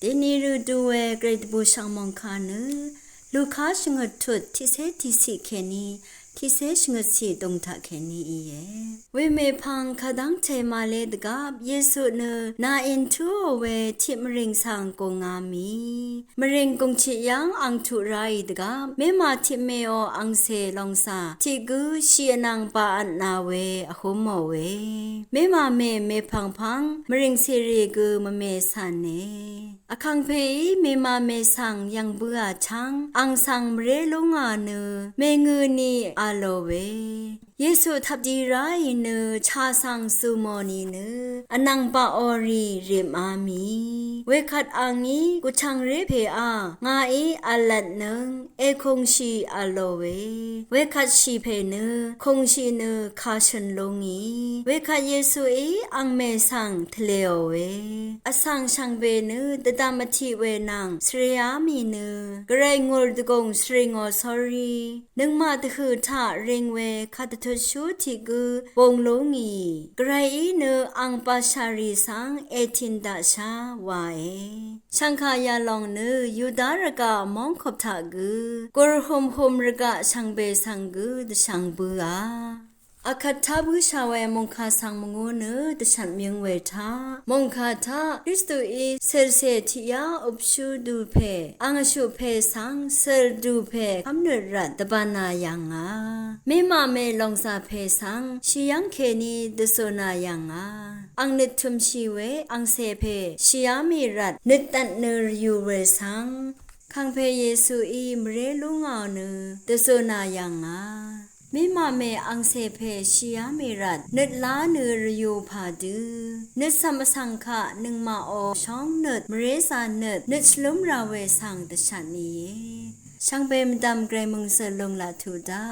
เดนิรูดูเอเกรดบูชังมองคาเนลูกค้าชงดทุดที่เซที่สิแค่นี้ที่เซชงดสิตรงทักแค่นี้เอเวเมพังคดังเทมาเลดกับเยซูเนนาอินทูเวที่มริงสังกงามีมริงกงชิยังอังทุไรดกับเมมาที่เมโออังเซลองซาที่กูชีนังปาอันนาเวอโฮมเวเมมาเมพังมริงซีรีกูมเมสันเนอคังเพยเมมาเมสังยังเบื่อชังอังสังเรลงอาเนเมงือนีอาโลเวเยซูทับดีไรเนชาสังสุโมนีเนอนังปาออรีเรมอามีเวคัดอังนี้กุชังเรเพอางาอีอัลลัดนึงเอคงชีอาโลเวคัดชีเพเนคงชีเนคาชันลงอีเวคัดเยซูอังเมสังทะเลเวอสังชังเวเนตดามทิเวนังสเรยามีเนกไรงอลดกงสเรงอสอรีนึงมาตะคือทะเรงเวคัดทชูทิกูวงลงอีไกรอีเนอังปาชารีสังเอทินดาชาวาเอชังคายาลองเนยูดารกามองขบทากูกรหมรกะชังเบสังกูดชังบืออาคัตทาบุชาวมงคาสังมงเนตฉันเมียงเวทามงคาทาคริสตุอีเซลเซติยาอุปชูดูเพอังชูเพสังเซลดูเพคำเนรัตตบานายังเมมาเมลองซาเพสังชิยังเคนีดโซนายังอังนิทุมชีเวอังเซเพชิยามีรัตนิตันเนรยูเวสังคังเพเยซูอีมเรลุงเอาเนดโซนายังเมมาเมอังเซเพชียาเมรัดนึดล้าเนรยูพาดืนึดสัมสังคะนึงมาโอช่องนึดมเรซานึดชลุมราเวสังตชันนี้ช่างเบมดำไกรมึงเสลงละทูดา